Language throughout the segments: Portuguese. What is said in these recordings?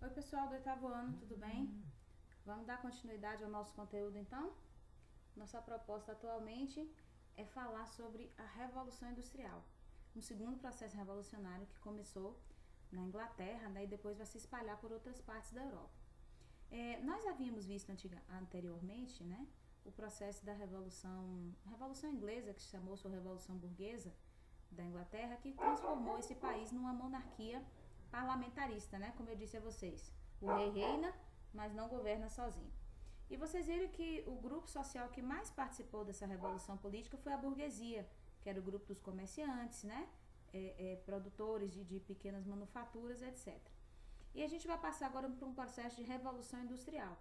Oi pessoal do oitavo ano, tudo bem? Vamos dar continuidade ao nosso conteúdo então? Nossa proposta atualmente é falar sobre a Revolução Industrial, um segundo processo revolucionário que começou na Inglaterra, né, e depois vai se espalhar por outras partes da Europa. Nós havíamos visto anteriormente, né, o processo da Revolução Inglesa, que chamou-se Revolução Burguesa da Inglaterra, que transformou esse país numa monarquia parlamentarista, né, como eu disse a vocês. O rei reina, mas não governa sozinho. E vocês viram que o grupo social que mais participou dessa revolução política foi a burguesia, que era o grupo dos comerciantes, né, produtores de pequenas manufaturas, etc. E a gente vai passar agora por um processo de revolução industrial.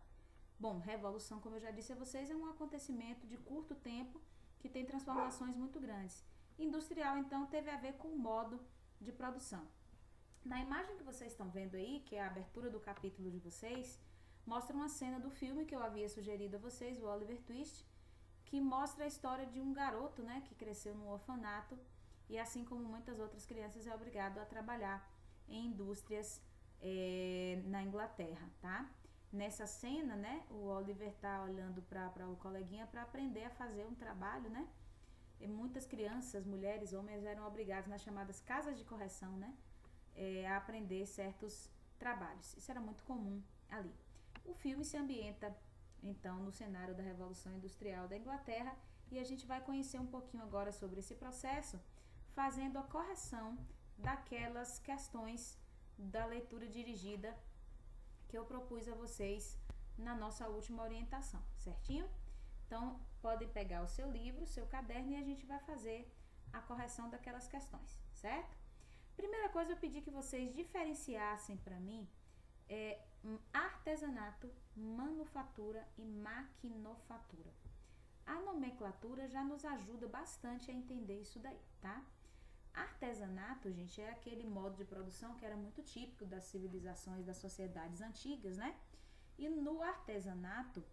Bom, revolução, como eu já disse a vocês, é um acontecimento de curto tempo que tem transformações muito grandes. Industrial, então, teve a ver com o modo de produção. Na imagem que vocês estão vendo aí, que é a abertura do capítulo de vocês, mostra uma cena do filme que eu havia sugerido a vocês, o Oliver Twist, que mostra a história de um garoto, né, que cresceu num orfanato e, assim como muitas outras crianças, é obrigado a trabalhar em indústrias na Inglaterra, tá? Nessa cena, né, o Oliver tá olhando para o coleguinha para aprender a fazer um trabalho, né? E muitas crianças, mulheres, homens eram obrigados nas chamadas casas de correção, né, a aprender certos trabalhos. Isso era muito comum ali. O filme se ambienta, então, no cenário da Revolução Industrial da Inglaterra e a gente vai conhecer um pouquinho agora sobre esse processo, fazendo a correção daquelas questões da leitura dirigida que eu propus a vocês na nossa última orientação, certinho? Então, podem pegar o seu livro, o seu caderno e a gente vai fazer a correção daquelas questões, certo? Primeira coisa, eu pedi que vocês diferenciassem para mim artesanato, manufatura e maquinofatura. A nomenclatura já nos ajuda bastante a entender isso daí, tá? Artesanato, gente, é aquele modo de produção que era muito típico das civilizações, das sociedades antigas, né? E no artesanato,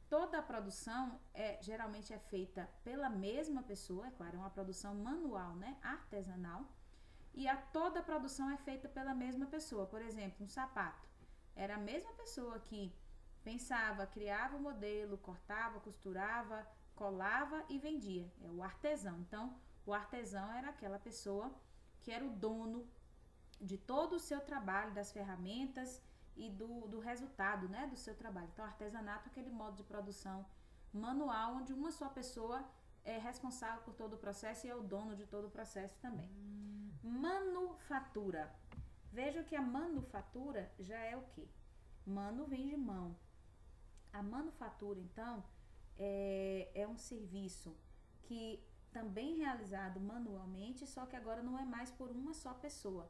toda a produção geralmente é feita pela mesma pessoa, é claro, é uma produção manual, né? Artesanal. E toda a produção é feita pela mesma pessoa. Por exemplo, um sapato. Era a mesma pessoa que pensava, criava o modelo, cortava, costurava, colava e vendia. É o artesão. Então, o artesão era aquela pessoa que era o dono de todo o seu trabalho, das ferramentas e do resultado, né, do seu trabalho. Então, artesanato é aquele modo de produção manual, onde uma só pessoa é responsável por todo o processo e é o dono de todo o processo também. Manufatura. Vejam que a manufatura já é o quê? Mano vem de mão. A manufatura, então, é um serviço que também realizado manualmente, só que agora não é mais por uma só pessoa.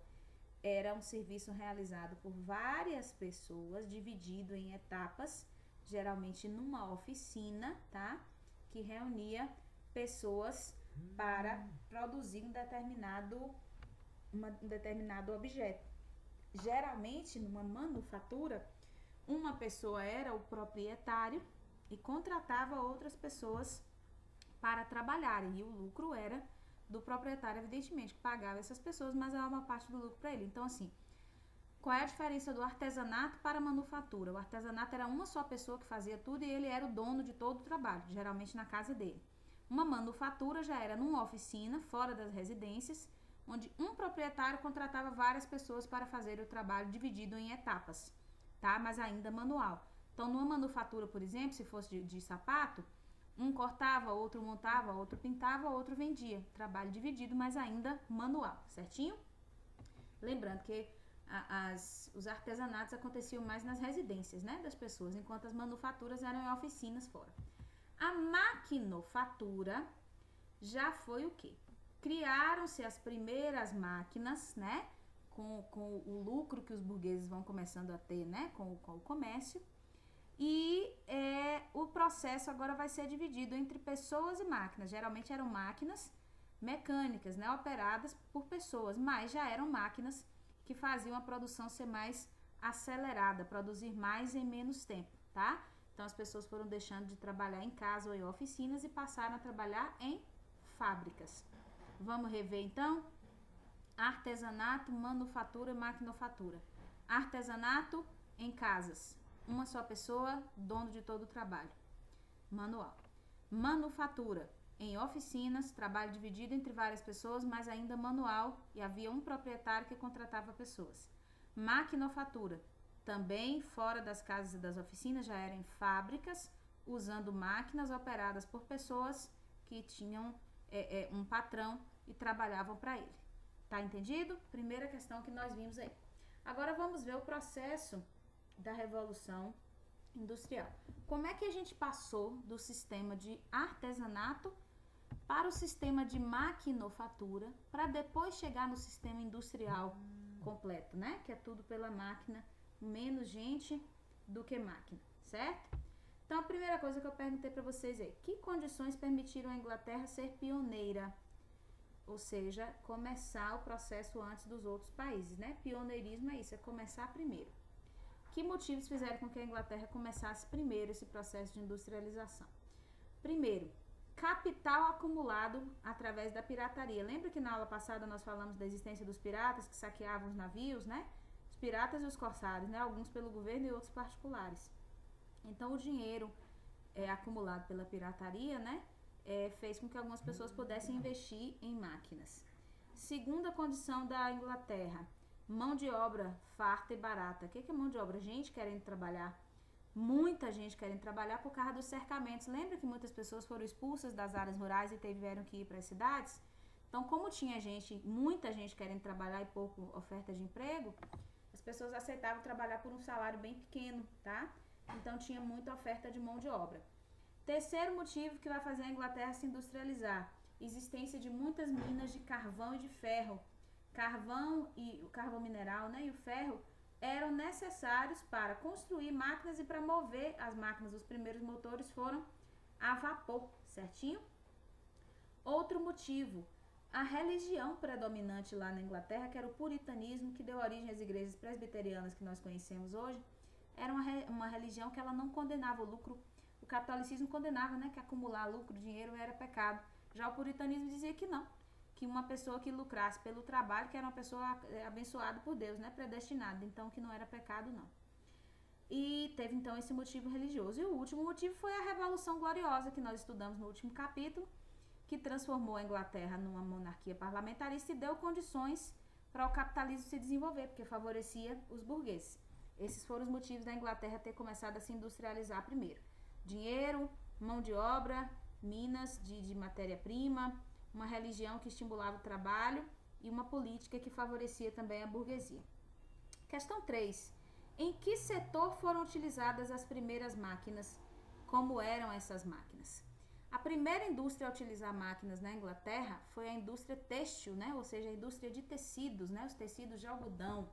Era um serviço realizado por várias pessoas, dividido em etapas, geralmente numa oficina, tá? Que reunia pessoas para produzir um determinado objeto. Geralmente, numa manufatura, uma pessoa era o proprietário e contratava outras pessoas para trabalharem, e o lucro era do proprietário, evidentemente, que pagava essas pessoas, mas era uma parte do lucro para ele. Então, assim, qual é a diferença do artesanato para a manufatura? O artesanato era uma só pessoa que fazia tudo e ele era o dono de todo o trabalho, geralmente na casa dele. Uma manufatura já era numa oficina, fora das residências, onde um proprietário contratava várias pessoas para fazer o trabalho dividido em etapas, tá? Mas ainda manual. Então, numa manufatura, por exemplo, se fosse de sapato, um cortava, outro montava, outro pintava, outro vendia. Trabalho dividido, mas ainda manual, certinho? Lembrando que os artesanatos aconteciam mais nas residências, né, das pessoas, enquanto as manufaturas eram em oficinas fora. A maquinofatura já foi o quê? Criaram-se as primeiras máquinas, né, com o lucro que os burgueses vão começando a ter, né, com o comércio. E o processo agora vai ser dividido entre pessoas e máquinas. Geralmente eram máquinas mecânicas, né, operadas por pessoas, mas já eram máquinas que faziam a produção ser mais acelerada, produzir mais em menos tempo, tá? Então as pessoas foram deixando de trabalhar em casa ou em oficinas e passaram a trabalhar em fábricas. Vamos rever então? Artesanato, manufatura e maquinofatura. Artesanato, Em casas, uma só pessoa, dono de todo o trabalho. Manual. Manufatura. Em oficinas, trabalho dividido entre várias pessoas, mas ainda manual, e havia um proprietário que contratava pessoas. Maquinofatura. Também fora das casas e das oficinas, já eram fábricas, usando máquinas operadas por pessoas que tinham um patrão e trabalhavam para ele. Tá entendido? Primeira questão que nós vimos aí. Agora vamos ver o processo da Revolução Industrial. Como é que a gente passou do sistema de artesanato para o sistema de maquinofatura, para depois chegar no sistema industrial completo, né? Que é tudo pela máquina, menos gente do que máquina, certo? Então, a primeira coisa que eu perguntei para vocês é: que condições permitiram a Inglaterra ser pioneira? Ou seja, começar o processo antes dos outros países, né? Pioneirismo é isso, é começar primeiro. Que motivos fizeram com que a Inglaterra começasse primeiro esse processo de industrialização? Primeiro, capital acumulado através da pirataria. Lembra que na aula passada nós falamos da existência dos piratas que saqueavam os navios, né? Os piratas e os corsários, né? Alguns pelo governo e outros particulares. Então, o dinheiro acumulado pela pirataria, né? Fez com que algumas pessoas pudessem investir em máquinas. Segunda condição da Inglaterra, mão de obra farta e barata. O que é mão de obra? Gente querendo trabalhar. Muita gente querendo trabalhar por causa dos cercamentos. Lembra que muitas pessoas foram expulsas das áreas rurais e tiveram que ir para as cidades? Então, como tinha muita gente querendo trabalhar e pouco oferta de emprego, as pessoas aceitavam trabalhar por um salário bem pequeno, tá? Então, tinha muita oferta de mão de obra. Terceiro motivo que vai fazer a Inglaterra se industrializar: existência de muitas minas de carvão e de ferro. O carvão mineral, né, e o ferro eram necessários para construir máquinas e para mover as máquinas. Os primeiros motores foram a vapor, certinho? Outro motivo: a religião predominante lá na Inglaterra, que era o puritanismo, que deu origem às igrejas presbiterianas que nós conhecemos hoje, era uma religião que ela não condenava o lucro. O catolicismo condenava, né, que acumular lucro, dinheiro era pecado. Já o puritanismo dizia que não, que uma pessoa que lucrasse pelo trabalho, que era uma pessoa abençoada por Deus, né, predestinada, então que não era pecado não. E teve então esse motivo religioso. E o último motivo foi a Revolução Gloriosa, que nós estudamos no último capítulo, que transformou a Inglaterra numa monarquia parlamentarista e deu condições para o capitalismo se desenvolver, porque favorecia os burgueses. Esses foram os motivos da Inglaterra ter começado a se industrializar primeiro: dinheiro, mão de obra, minas de matéria-prima, uma religião que estimulava o trabalho e uma política que favorecia também a burguesia. Questão 3. Em que setor foram utilizadas as primeiras máquinas? Como eram essas máquinas? A primeira indústria a utilizar máquinas na Inglaterra foi a indústria têxtil, né? Ou seja, a indústria de tecidos, né? Os tecidos de algodão.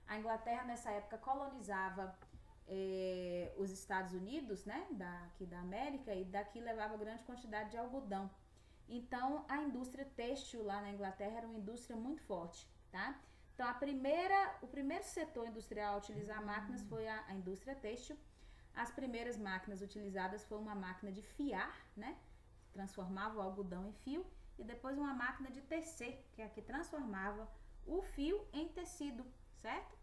A Inglaterra, nessa época, colonizava os Estados Unidos, né? Aqui da América, e daqui levava grande quantidade de algodão. Então, a indústria têxtil lá na Inglaterra era uma indústria muito forte, tá? Então, o primeiro setor industrial a utilizar máquinas foi a indústria têxtil. As primeiras máquinas utilizadas foi uma máquina de fiar, né? Transformava o algodão em fio, e depois uma máquina de tecer, que é a que transformava o fio em tecido, certo?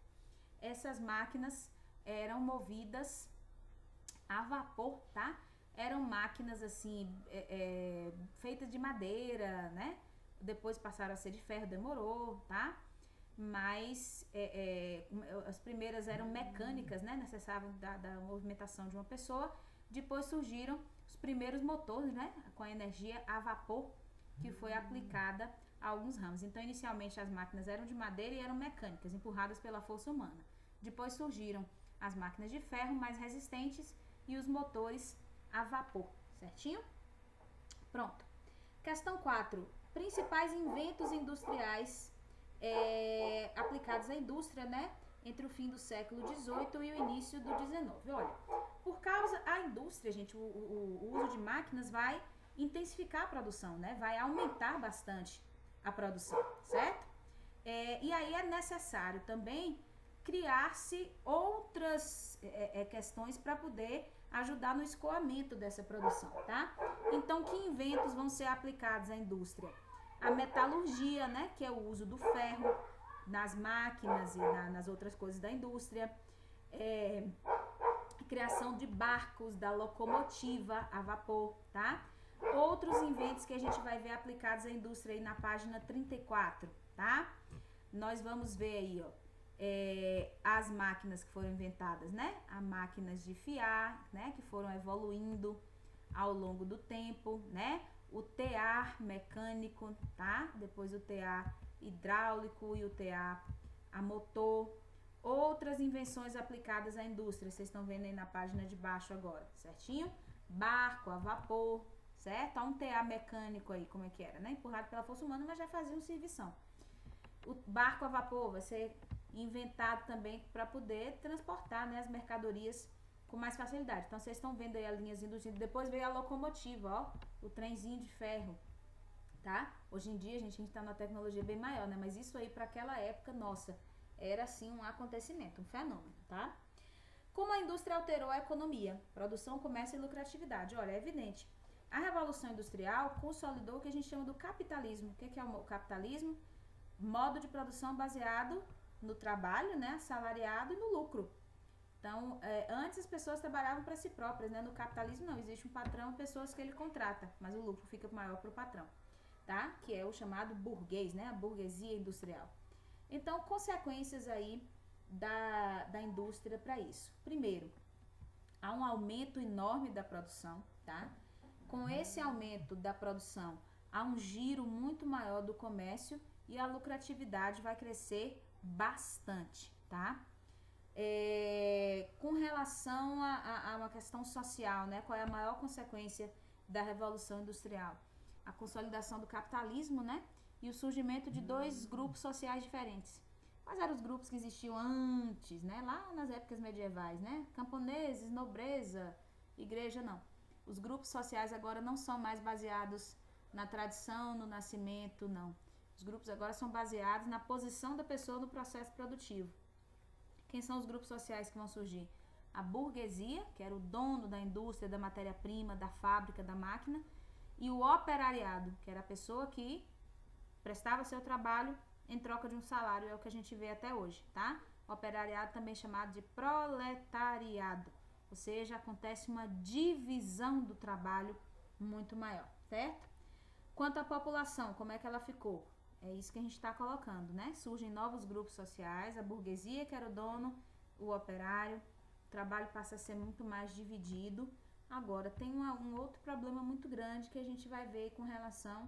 Essas máquinas eram movidas a vapor, tá? Eram máquinas assim, feitas de madeira, né? Depois passaram a ser de ferro, demorou, tá? Mas as primeiras eram mecânicas, né? Necessitavam da movimentação de uma pessoa. Depois surgiram os primeiros motores, né? Com a energia a vapor, que foi aplicada a alguns ramos. Então, inicialmente as máquinas eram de madeira e eram mecânicas, empurradas pela força humana. Depois surgiram as máquinas de ferro, mais resistentes, e os motores a vapor, certinho? Pronto. Questão 4. Principais inventos industriais aplicados à indústria, né? Entre o fim do século XVIII e o início do XIX. Olha, por causa da indústria, gente, o uso de máquinas vai intensificar a produção, né? Vai aumentar bastante a produção, certo? E aí é necessário também criar-se outras questões para poder ajudar no escoamento dessa produção, tá? Então, que inventos vão ser aplicados à indústria? A metalurgia, né? Que é o uso do ferro nas máquinas e nas outras coisas da indústria. criação de barcos, da locomotiva a vapor, tá? Outros inventos que a gente vai ver aplicados à indústria aí na página 34, tá? Nós vamos ver aí, ó, as máquinas que foram inventadas, né? As máquinas de fiar, né? Que foram evoluindo ao longo do tempo, né? O tear mecânico, tá? Depois o tear hidráulico e o tear a motor. Outras invenções aplicadas à indústria, vocês estão vendo aí na página de baixo agora, certinho? Barco a vapor, certo? Há um tear mecânico aí, como é que era, né? Empurrado pela força humana, mas já fazia um servição. O barco a vapor vai ser inventado também para poder transportar, né, as mercadorias com mais facilidade. Então, vocês estão vendo aí as linhas induzidas. Depois veio a locomotiva, ó, o trenzinho de ferro, tá? Hoje em dia, a gente tá numa tecnologia bem maior, né? Mas isso aí, para aquela época, nossa, era assim um acontecimento, um fenômeno, tá? Como a indústria alterou a economia, produção, comércio e lucratividade? Olha, é evidente. A Revolução Industrial consolidou o que a gente chama do capitalismo. O que é o capitalismo? Modo de produção baseado no trabalho, né, assalariado e no lucro. Então, antes as pessoas trabalhavam para si próprias, né? No capitalismo não, existe um patrão, pessoas que ele contrata, mas o lucro fica maior para o patrão, tá? Que é o chamado burguês, né? A burguesia industrial. Então, consequências aí da indústria para isso. Primeiro, há um aumento enorme da produção, tá? Com esse aumento da produção, há um giro muito maior do comércio e a lucratividade vai crescer bastante, tá? Com relação a uma questão social, né? Qual é a maior consequência da Revolução Industrial? A consolidação do capitalismo, né? E o surgimento de dois grupos sociais diferentes. Quais eram os grupos que existiam antes, né? Lá nas épocas medievais, né? Camponeses, nobreza, igreja, não. Os grupos sociais agora não são mais baseados na tradição, no nascimento, não. Os grupos agora são baseados na posição da pessoa no processo produtivo. Quem são os grupos sociais que vão surgir? A burguesia, que era o dono da indústria, da matéria-prima, da fábrica, da máquina, e o operariado, que era a pessoa que prestava seu trabalho em troca de um salário, é o que a gente vê até hoje, tá? O operariado também chamado de proletariado, ou seja, acontece uma divisão do trabalho muito maior, certo? Quanto à população, como é que ela ficou? É isso que a gente está colocando, né? Surgem novos grupos sociais, a burguesia, que era o dono, o operário, o trabalho passa a ser muito mais dividido. Agora, tem um outro problema muito grande que a gente vai ver com relação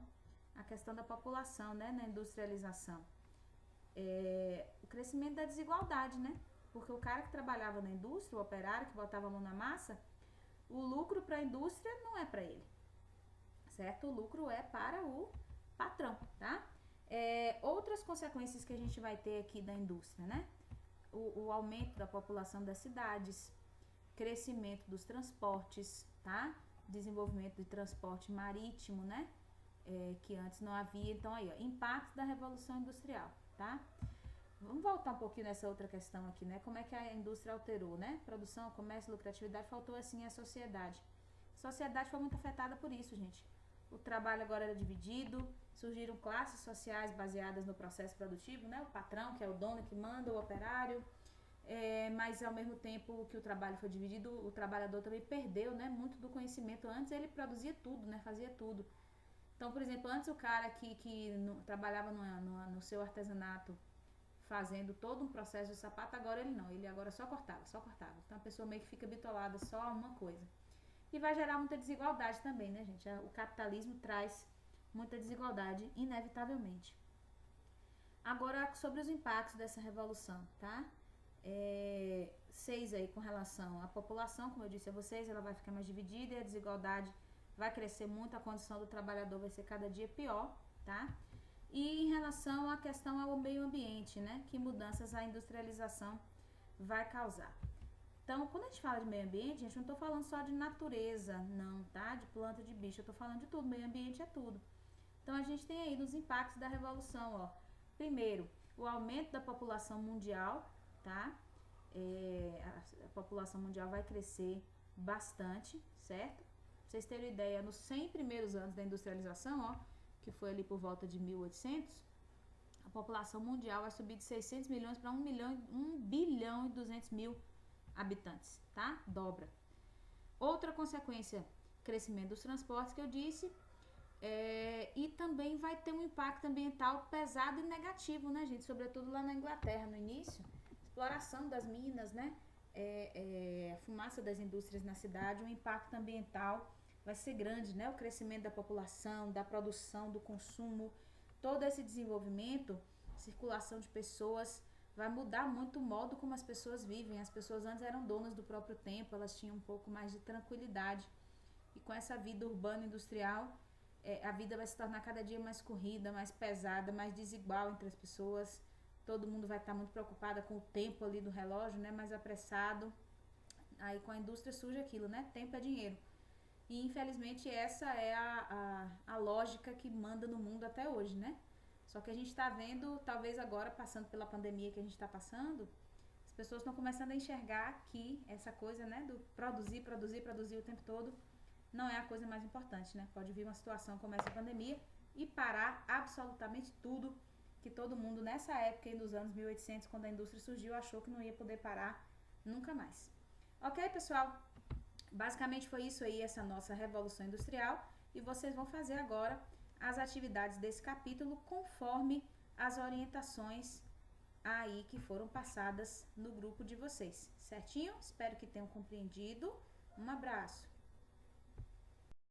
à questão da população, né? Na industrialização. O crescimento da desigualdade, né? Porque o cara que trabalhava na indústria, o operário que botava a mão na massa, o lucro para a indústria não é para ele, certo? O lucro é para o patrão, tá? Outras consequências que a gente vai ter aqui da indústria, né? O aumento da população das cidades, crescimento dos transportes, tá? Desenvolvimento de transporte marítimo, né? Que antes não havia. Então, aí, ó, impacto da Revolução Industrial, tá? Vamos voltar um pouquinho nessa outra questão aqui, né? Como é que a indústria alterou, né? Produção, comércio, lucratividade, faltou assim a sociedade. A sociedade foi muito afetada por isso, gente. O trabalho agora era dividido, surgiram classes sociais baseadas no processo produtivo, né? O patrão, que é o dono que manda, o operário, mas ao mesmo tempo que o trabalho foi dividido, o trabalhador também perdeu, né? Muito do conhecimento. Antes ele produzia tudo, né? Fazia tudo. Então, por exemplo, antes o cara que trabalhava no seu artesanato, fazendo todo um processo de sapato, agora ele não, ele agora só cortava. Então a pessoa meio que fica bitolada só a uma coisa. E vai gerar muita desigualdade também, né, gente? O capitalismo traz muita desigualdade, inevitavelmente. Agora, sobre os impactos dessa revolução, tá? 6 aí com relação à população, como eu disse a vocês, ela vai ficar mais dividida e a desigualdade vai crescer muito, a condição do trabalhador vai ser cada dia pior, tá? E em relação à questão ao meio ambiente, né? Que mudanças a industrialização vai causar. Então, quando a gente fala de meio ambiente, a gente não tô falando só de natureza, não, tá? De planta, de bicho, eu tô falando de tudo, meio ambiente é tudo. Então, a gente tem aí nos impactos da revolução, ó. Primeiro, o aumento da população mundial, tá? A população mundial vai crescer bastante, certo? Pra vocês terem ideia, nos 100 primeiros anos da industrialização, ó, que foi ali por volta de 1800, a população mundial vai subir de 600 milhões para 1 bilhão e 200 mil habitantes, tá? Dobra. Outra consequência, crescimento dos transportes que eu disse, e também vai ter um impacto ambiental pesado e negativo, né, gente? Sobretudo lá na Inglaterra, no início, exploração das minas, né? A fumaça das indústrias na cidade, o impacto ambiental vai ser grande, né? O crescimento da população, da produção, do consumo, todo esse desenvolvimento, circulação de pessoas, vai mudar muito o modo como as pessoas vivem. As pessoas antes eram donas do próprio tempo, elas tinham um pouco mais de tranquilidade. E com essa vida urbana industrial, a vida vai se tornar cada dia mais corrida, mais pesada, mais desigual entre as pessoas. Todo mundo vai estar muito preocupada com o tempo ali do relógio, né? Mais apressado. Aí com a indústria surge aquilo, né? Tempo é dinheiro. E infelizmente essa é a lógica que manda no mundo até hoje, né? Só que a gente está vendo, talvez agora, passando pela pandemia que a gente está passando, as pessoas estão começando a enxergar que essa coisa, né, do produzir o tempo todo, não é a coisa mais importante, né? Pode vir uma situação como essa pandemia e parar absolutamente tudo que todo mundo, nessa época aí dos anos 1800, quando a indústria surgiu, achou que não ia poder parar nunca mais. Ok, pessoal? Basicamente foi isso aí, essa nossa revolução industrial, e vocês vão fazer agora as atividades desse capítulo conforme as orientações aí que foram passadas no grupo de vocês, certinho? Espero que tenham compreendido. Um abraço!